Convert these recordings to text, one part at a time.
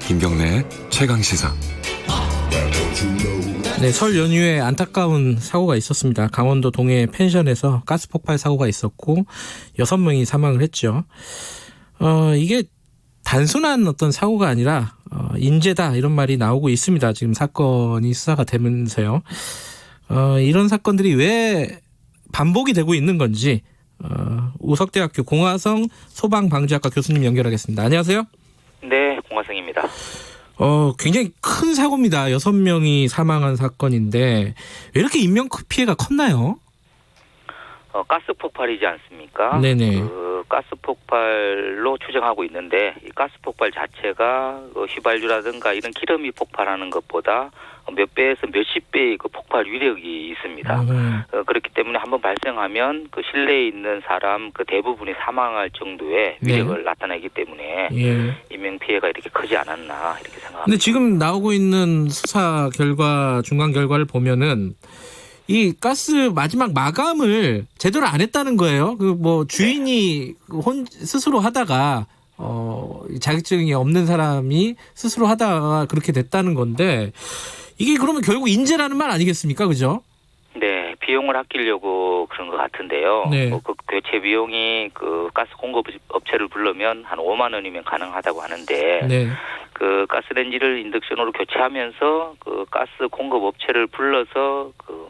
김경래의 최강시사. 네, 설 연휴에 안타까운 사고가 있었습니다. 강원도 동해 펜션에서 가스 폭발 사고가 있었고 6명이 사망을 했죠. 이게 단순한 어떤 사고가 아니라 인재다 이런 말이 나오고 있습니다. 지금 사건이 수사가 되면서요. 이런 사건들이 왜 반복이 되고 있는 건지 우석대학교 공화성 소방방지학과 교수님 연결하겠습니다. 안녕하세요. 네, 공화성입니다. 굉장히 큰 사고입니다. 6명이 사망한 사건인데 왜 이렇게 인명 피해가 컸나요? 가스 폭발이지 않습니까? 네네. 그 가스 폭발로 추정하고 있는데 이 가스 폭발 자체가 휘발유라든가 이런 기름이 폭발하는 것보다 몇 배에서 몇십 배의 그 폭발 위력이 있습니다. 그렇기 때문에 한번 발생하면 그 실내에 있는 사람 그 대부분이 사망할 정도의 위력을 나타내기 때문에 인명 피해가 이렇게 크지 않았나 이렇게 생각합니다. 근데 지금 나오고 있는 수사 결과, 중간 결과를 보면은 이 가스 마지막 마감을 제대로 안 했다는 거예요. 그 뭐 주인이 스스로 하다가 자격증이 없는 사람이 스스로 하다가 그렇게 됐다는 건데 이게 그러면 결국 인재라는 말 아니겠습니까, 그죠? 네, 비용을 아끼려고 그런 것 같은데요. 네. 그 교체 비용이 그 가스 공급 업체를 부르면 한 5만 원이면 가능하다고 하는데. 네. 그 가스레인지를 인덕션으로 교체하면서 그 가스 공급 업체를 불러서 그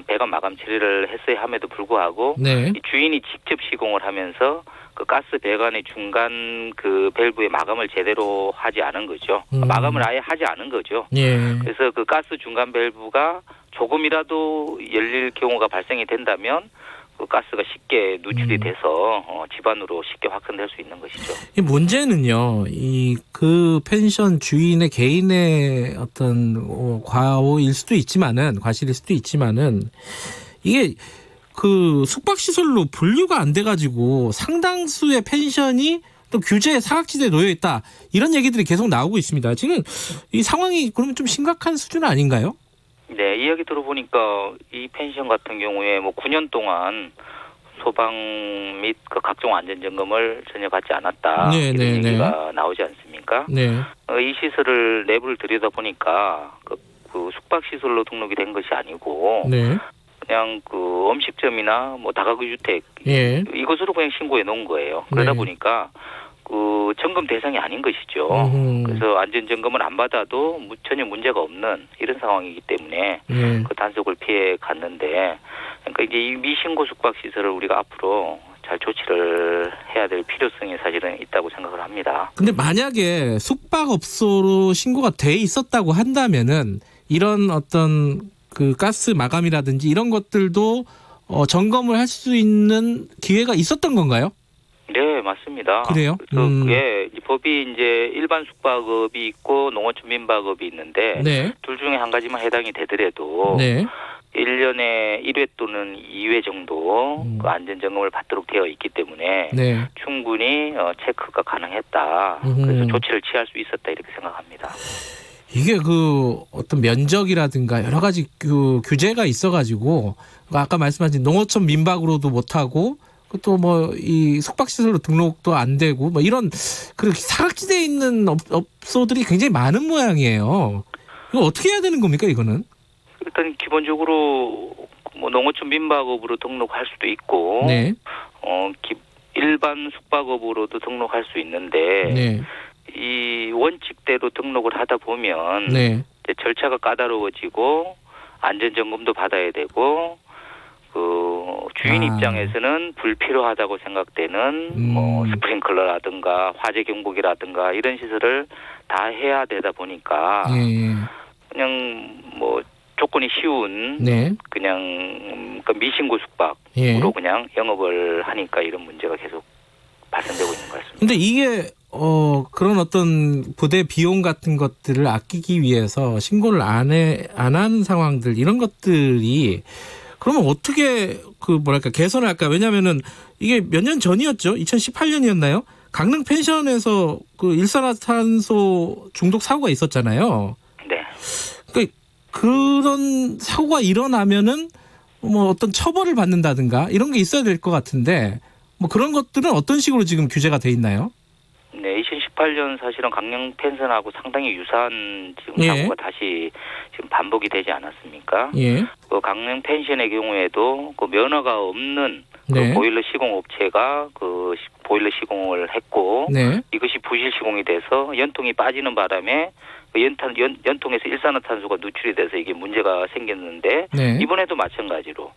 배관 마감 처리를 했어야 함에도 불구하고 네. 이 주인이 직접 시공을 하면서 그 가스 배관의 중간 그 밸브의 마감을 제대로 하지 않은 거죠. 마감을 아예 하지 않은 거죠. 예. 그래서 그 가스 중간 밸브가 조금이라도 열릴 경우가 발생이 된다면 그 가스가 쉽게 누출이 돼서 집안으로 쉽게 확산될 수 있는 것이죠. 이 문제는요, 그 펜션 주인의 개인의 어떤 과오일 수도 있지만은, 과실일 수도 있지만은, 이게 그 숙박시설로 분류가 안 돼가지고 상당수의 펜션이 또 규제의 사각지대에 놓여 있다. 이런 얘기들이 계속 나오고 있습니다. 지금 이 상황이 그러면 좀 심각한 수준 아닌가요? 네, 이야기 들어보니까 이 펜션 같은 경우에 뭐 9년 동안 소방 및 그 각종 안전 점검을 전혀 받지 않았다. 이런 얘기가 나오지 않습니까? 네. 이 시설을 내부를 들여다보니까 그 숙박 시설로 등록이 된 것이 아니고 네. 그냥 그 음식점이나 뭐 다가구 주택 이것으로 그냥 신고해 놓은 거예요. 그러다 보니까 그 점검 대상이 아닌 것이죠. 그래서 안전 점검을 안 받아도 전혀 문제가 없는 이런 상황이기 때문에 그 단속을 피해 갔는데, 그러니까 이제 이 미신고 숙박 시설을 우리가 앞으로 잘 조치를 해야 될 필요성이 사실은 있다고 생각을 합니다. 근데 만약에 숙박업소로 신고가 돼 있었다고 한다면은 이런 어떤 그 가스 마감이라든지 이런 것들도 점검을 할 수 있는 기회가 있었던 건가요? 네, 맞습니다. 그래요? 그래서 법이 이제 일반 숙박업이 있고 농어촌 민박업이 있는데 둘 중에 한 가지만 해당이 되더라도 1년에 1회 또는 2회 정도 그 안전 점검을 받도록 되어 있기 때문에 충분히 체크가 가능했다. 그래서 조치를 취할 수 있었다 이렇게 생각합니다. 이게 그 어떤 면적이라든가 여러 가지 그 규제가 있어가지고 아까 말씀하신 농어촌 민박으로도 못하고 또 뭐 이 숙박시설로 등록도 안 되고 뭐 이런 그 사각지대에 있는 업소들이 굉장히 많은 모양이에요. 이거 어떻게 해야 되는 겁니까, 이거는? 일단 기본적으로 뭐 농어촌 민박업으로 등록할 수도 있고, 일반 숙박업으로도 등록할 수 있는데, 이 원칙대로 등록을 하다 보면 이제 절차가 까다로워지고 안전 점검도 받아야 되고. 그 주인 입장에서는 불필요하다고 생각되는 뭐 스프링클러라든가 화재 경보기라든가 이런 시설을 다 해야 되다 보니까 그냥 뭐 조건이 쉬운 그냥 미신고 숙박으로 그냥 영업을 하니까 이런 문제가 계속 발생되고 있는 것 같습니다. 근데 이게 그런 어떤 부대 비용 같은 것들을 아끼기 위해서 신고를 안 한 상황들 이런 것들이 그러면 어떻게 개선을 할까? 왜냐면은 이게 몇 년 전이었죠. 2018년이었나요? 강릉 펜션에서 그 일산화탄소 중독 사고가 있었잖아요. 네. 그러니까 그런 사고가 일어나면은 뭐 어떤 처벌을 받는다든가 이런 게 있어야 될 것 같은데 뭐 그런 것들은 어떤 식으로 지금 규제가 돼 있나요? 네, 2018 2018년 사실은 강릉 펜션하고 상당히 유사한 지금 예. 사고가 다시 지금 반복이 되지 않았습니까? 예. 그 강릉 펜션의 경우에도 그 면허가 없는 네. 그 보일러 시공 업체가 그 보일러 시공을 했고 네. 이것이 부실 시공이 돼서 연통이 빠지는 바람에 그 연통에서 일산화탄소가 누출이 돼서 이게 문제가 생겼는데 네. 이번에도 마찬가지로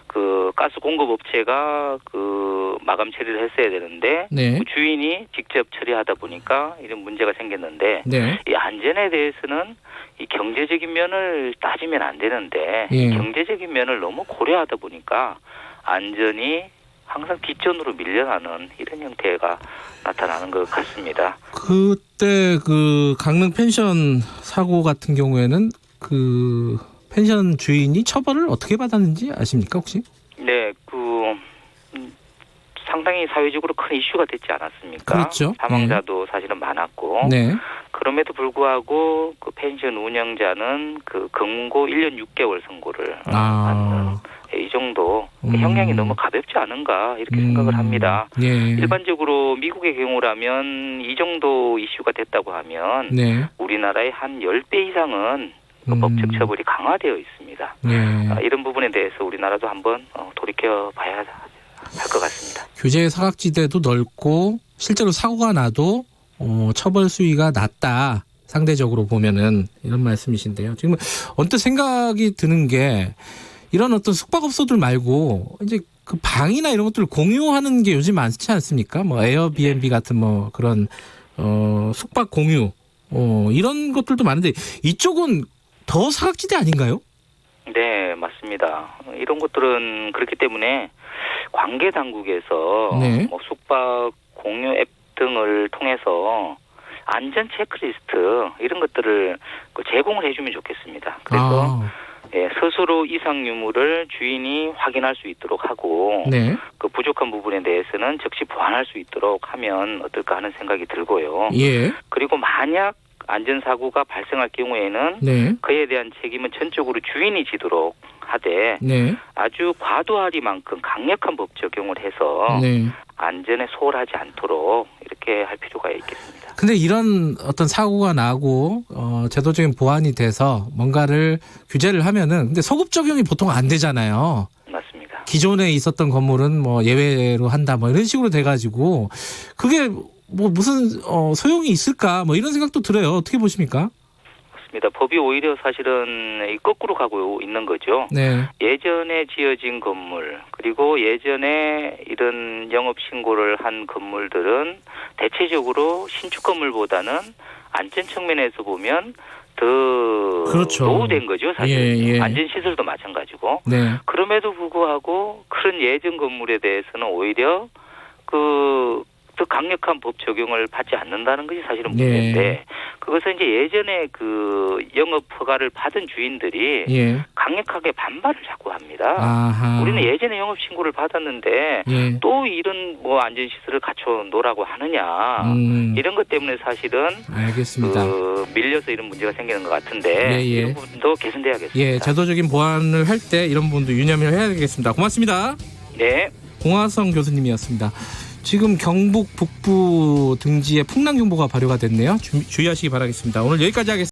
그 가스 공급 업체가 그 마감 처리를 했어야 되는데 네. 그 주인이 직접 처리하다 보니까 이런 문제가 생겼는데 네. 이 안전에 대해서는 이 경제적인 면을 따지면 안 되는데 예. 경제적인 면을 너무 고려하다 보니까 안전이 항상 뒷전으로 밀려나는 이런 형태가 나타나는 것 같습니다. 그때 그 강릉 펜션 사고 같은 경우에는 그 펜션 주인이 처벌을 어떻게 받았는지 아십니까 혹시? 네, 상당히 사회적으로 큰 이슈가 됐지 않았습니까? 그렇죠. 사망자도 사실은 많았고 네. 그럼에도 불구하고 그 펜션 운영자는 그 금고 1년 6개월 선고를 받는 이 정도 형량이 너무 가볍지 않은가 이렇게 생각을 합니다. 예. 일반적으로 미국의 경우라면 이 정도 이슈가 됐다고 하면 네. 우리나라의 한 10배 이상은 그 법적 처벌이 강화되어 있습니다. 네. 이런 부분에 대해서 우리나라도 한번 돌이켜봐야 할 것 같습니다. 규제 사각지대도 넓고 실제로 사고가 나도 처벌 수위가 낮다. 상대적으로 보면은 이런 말씀이신데요. 지금 언뜻 생각이 드는 게 이런 어떤 숙박업소들 말고 이제 그 방이나 이런 것들을 공유하는 게 요즘 많지 않습니까? 뭐 에어비앤비 같은 뭐 그런 숙박 공유 이런 것들도 많은데 이쪽은 더 사각지대 아닌가요? 네, 맞습니다. 이런 것들은 그렇기 때문에 관계 당국에서 네. 뭐 숙박 공유 앱 등을 통해서 안전 체크리스트 이런 것들을 제공을 해주면 좋겠습니다. 그래서 예, 스스로 이상 유무를 주인이 확인할 수 있도록 하고 네. 그 부족한 부분에 대해서는 즉시 보완할 수 있도록 하면 어떨까 하는 생각이 들고요. 예. 그리고 만약 안전사고가 발생할 경우에는 네. 그에 대한 책임은 전적으로 주인이 지도록 하되 네. 아주 과도하리만큼 강력한 법 적용을 해서 네. 안전에 소홀하지 않도록 이렇게 할 필요가 있겠습니다. 근데 이런 어떤 사고가 나고 제도적인 보완이 돼서 뭔가를 규제를 하면은 근데 소급 적용이 보통 안 되잖아요. 맞습니다. 기존에 있었던 건물은 뭐 예외로 한다 뭐 이런 식으로 돼가지고 그게 뭐 무슨 소용이 있을까 뭐 이런 생각도 들어요. 어떻게 보십니까? 맞습니다. 법이 오히려 사실은 거꾸로 가고 있는 거죠. 네. 예전에 지어진 건물 그리고 예전에 이런 영업 신고를 한 건물들은 대체적으로 신축 건물보다는 안전 측면에서 보면 더 그렇죠. 노후된 거죠. 사실 예. 안전 시설도 마찬가지고. 네. 그럼에도 불구하고 그런 예전 건물에 대해서는 오히려 더 강력한 법 적용을 받지 않는다는 것이 사실은 문제인데 그것은 이제 예전에 그 영업 허가를 받은 주인들이 강력하게 반발을 자꾸 합니다. 아하. 우리는 예전에 영업 신고를 받았는데 또 이런 뭐 안전 시설을 갖춰 놓으라고 하느냐 이런 것 때문에 사실은 알겠습니다. 밀려서 이런 문제가 생기는 것 같은데 이런 부분도 개선돼야겠습니다. 예, 제도적인 보완을 할 때 이런 부분도 유념을 해야 되겠습니다. 고맙습니다. 네. 공화성 교수님이었습니다. 지금 경북 북부 등지에 풍랑경보가 발효가 됐네요. 주의하시기 바라겠습니다. 오늘 여기까지 하겠습니다.